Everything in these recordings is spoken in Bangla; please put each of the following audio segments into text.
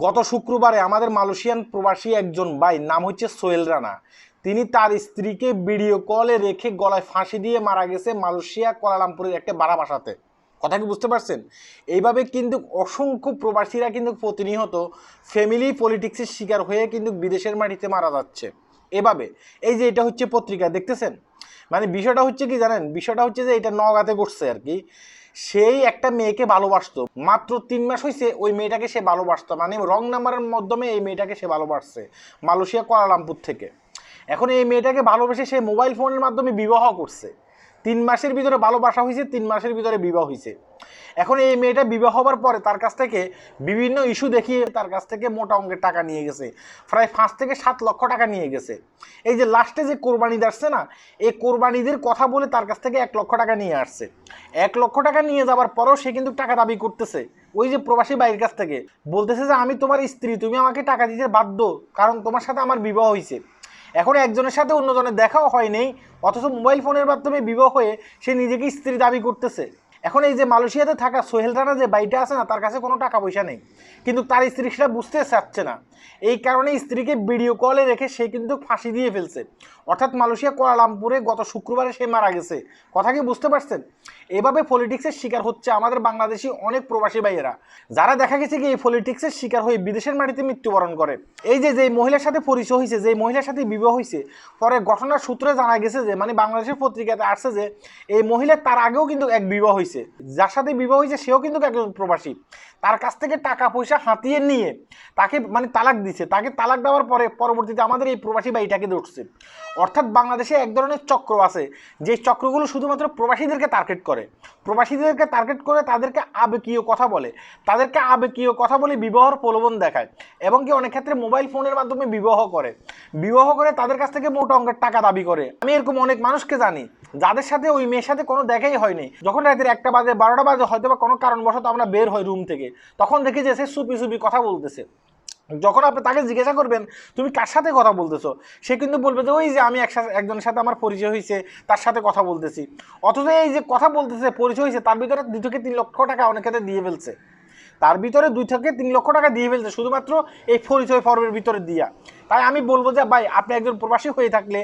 গত শুক্রবারে আমাদের মালয়েশিয়ান প্রবাসী একজন ভাই, নাম হচ্ছে সোহেল রানা, তিনি তার স্ত্রীকে ভিডিও কলে রেখে গলায় ফাঁসি দিয়ে মারা গেছে মালয়েশিয়া কুয়ালালামপুরের একটা ভাড়া বাসাতে। কথা কি বুঝতে পারছেন? এইভাবে কিন্তু অসংখ্য প্রবাসীরা কিন্তু প্রতিনিয়ত ফ্যামিলি পলিটিক্সের শিকার হয়ে কিন্তু বিদেশের মাটিতে মারা যাচ্ছে এভাবে। এই যে এটা হচ্ছে পত্রিকা দেখতেছেন, মানে বিষয়টা হচ্ছে কি জানেন, বিষয়টা হচ্ছে যে এটা নওগাঁতে ঘটছে আর কি। সেই একটা মেয়েকে ভালোবাসতো, মাত্র 3 মাস হয়েছে ওই মেয়েটাকে সে ভালোবাসতো, মানে রং নাম্বারের মাধ্যমে এই মেয়েটাকে সে ভালোবাসছে মালয়েশিয়া কুয়ালালামপুর থেকে। এখন এই মেয়েটাকে ভালোবেসে সে মোবাইল ফোনের মাধ্যমে বিবাহ করছে। 3 মাসের ভিতরে ভালোবাসা হয়েছে, 3 মাসের ভিতরে বিবাহ হয়েছে। এখন এই মেয়েটা বিবাহ হবার পরে তার কাছ থেকে বিভিন্ন ইস্যু দেখিয়ে তার কাছ থেকে মোটা অঙ্কের টাকা নিয়ে গেছে, প্রায় 5 থেকে 7 লক্ষ টাকা নিয়ে গেছে। এই যে লাস্টে যে কোরবানি আসছে না, এই কোরবানিদের কথা বলে তার কাছ থেকে 1 লক্ষ টাকা নিয়ে আসছে। 1 লক্ষ টাকা নিয়ে যাওয়ার পরেও সে কিন্তু টাকা দাবি করতেছে ওই যে প্রবাসী ভাইয়ের কাছ থেকে, বলতেছে যে আমি তোমার স্ত্রী, তুমি আমাকে টাকা দিতে বাধ্য, কারণ তোমার সাথে আমার বিবাহ হয়েছে। এখন একজনের সাথে অন্যজনের দেখাও হয়নি, অথচ মোবাইল ফোনের মাধ্যমে বিবাহ হয়ে সে নিজেকে স্ত্রী দাবি করতেছে। এখন এই যে মালয়েশিয়াতে থাকা সোহেল রানা যে বাইটা আছে না, তার কাছে কোনো টাকা পয়সা নেই, কিন্তু তার স্ত্রী সেটা বুঝতে চাচ্ছে না। এই কারণে স্ত্রীকে ভিডিও কলে রেখে সে কিন্তু ফাঁসি দিয়ে ফেলছে। অর্থাৎ মালয়েশিয়া কুয়ালালামপুরে গত শুক্রবারে সে মারা গেছে। কথা কি বুঝতে পারছেন? এভাবে পলিটিক্সের শিকার হচ্ছে আমাদের বাংলাদেশি অনেক প্রবাসী ভাইয়েরা, যারা দেখা গেছে কি এই পলিটিক্সের শিকার হয়ে বিদেশের মাটিতে মৃত্যুবরণ করে। এই যে মহিলার সাথে পরিচয় হয়েছে, যে মহিলার সাথে বিবাহ হয়েছে, পরে ঘটনার সূত্রে জানা গেছে যে, মানে বাংলাদেশের পত্রিকাতে আসছে যে এই মহিলার তার আগেও কিন্তু এক বিবাহ হয়েছে, যার সাথে বিবাহ হয়েছে সেও কিন্তু একজন প্রবাসী। তার কাছ থেকে টাকা পয়সা হাতিয়ে নিয়ে তাকে মানে তালাক দিছে। তাকে তালাক দেওয়ার পরে পরবর্তীতে আমাদের এই প্রবাসী ভাইটাকে ধরছে। অর্থাৎ বাংলাদেশে এক ধরনের চক্র আছে, যে চক্রগুলো শুধুমাত্র প্রবাসীদেরকে টার্গেট করে, প্রবাসীদেরকে টার্গেট করে তাদেরকে আবেগীয় কথা বলে, তাদেরকে আবেগীয় কথা বলে বিবাহর প্রলোভন দেখায়, এবং কি অনেক ক্ষেত্রে মোবাইল ফোনের মাধ্যমে বিবাহ করে তাদের কাছ থেকে মোটা অঙ্কের টাকা দাবি করে। আমি এরকম অনেক মানুষকে জানি যাদের সাথে ওই মেয়ের সাথে কোনো দেখাই হয়নি। যখন রাতের 1টা বাজে 12টা বাজে হয়তো বা কোনো কারণবশত আমরা বের হই রুম থেকে, তখন দেখি যে সে চুপি চুপি কথা বলতেছে। যখন আপনি তাকে জিজ্ঞাসা করবেন তুমি কার সাথে কথা বলতেছো, সে কিন্তু বলবে যে ওই যে আমি একজনের সাথে আমার পরিচয় হয়েছে, তার সাথে কথা বলতেছি। অথচ এই যে কথা বলতেছে, পরিচয় হয়েছে, তার ভিতরে 2 থেকে 3 লক্ষ টাকা অনেক ক্ষেত্রে দিয়ে ফেলছে। তার ভিতরে 2 থেকে 3 লক্ষ টাকা দিয়ে ফেলছে শুধুমাত্র এই পরিচয় পর্বের ভিতরে দিয়া। তাই আমি বলবো যে ভাই, আপনি একজন প্রবাসী হয়ে থাকলে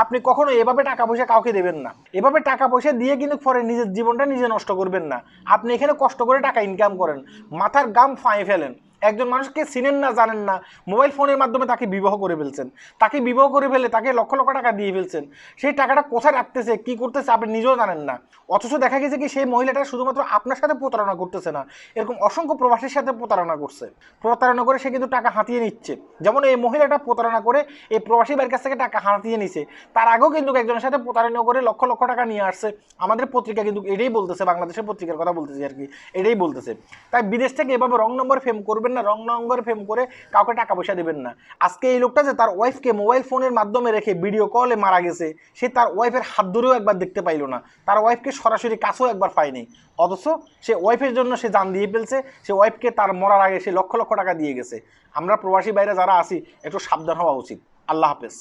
আপনি কখনো এভাবে টাকা পয়সা কাউকে দেবেন না। এভাবে টাকা পয়সা দিয়ে কিন্তু পরে নিজের জীবনটা নিজে নষ্ট করবেন না। আপনি এখানে কষ্ট করে টাকা ইনকাম করেন, মাথার গাম ফাঁয়ে ফেলেন, একজন মানুষকে চিনেন না, জানেন না, মোবাইল ফোনের মাধ্যমে তাকে বিবাহ করে ফেলছেন, তাকে বিবাহ করে ফেলে তাকে লক্ষ লক্ষ টাকা দিয়ে ফেলছেন। সেই টাকাটা কোথায় রাখতেছে, কি করতেছে আপনি নিজেও জানেন না। অথচ দেখা গেছে কি সেই মহিলাটা শুধুমাত্র আপনার সাথে প্রতারণা করতেছে না, এরকম অসংখ্য প্রবাসীর সাথে প্রতারণা করছে। প্রতারণা করে সে কিন্তু টাকা হাতিয়ে নিচ্ছে। যেমন এই মহিলাটা প্রতারণা করে এই প্রবাসী ভাইয়ের কাছ থেকে টাকা হাতিয়ে নিছে, তার আগেও কিন্তু একজনের সাথে প্রতারণা করে লক্ষ লক্ষ টাকা নিয়ে আসছে। আমাদের পত্রিকা কিন্তু এটাই বলতেছে, বাংলাদেশের পত্রিকার কথা বলতেছি আর কি, এটাই বলতেছে। তাই বিদেশ থেকে এভাবে রং নম্বর ফেম করবেন না, রং নম্বর ফেম করে কাউকে টাকা পয়সা দেবেন না। আজকে এই লোকটা যে তার ওয়াইফকে মোবাইল ফোনের মাধ্যমে রেখে ভিডিও কলে মারা গেছে, সে তার ওয়াইফের হাত ধরেও একবার দেখতে পাইল না, তার ওয়াইফকে সরাসরি কাছেও একবার পায়নি। অথচ সে ওয়াইফের জন্য সে জান দিয়ে ফেলছে, সে ওয়াইফকে তার মরার আগে সে লক্ষ লক্ষ টাকা দিয়ে গেছে। আমরা প্রবাসী বাইরে যারা আছি একটু সাবধান হওয়া উচিত। আল্লাহ হাফেজ।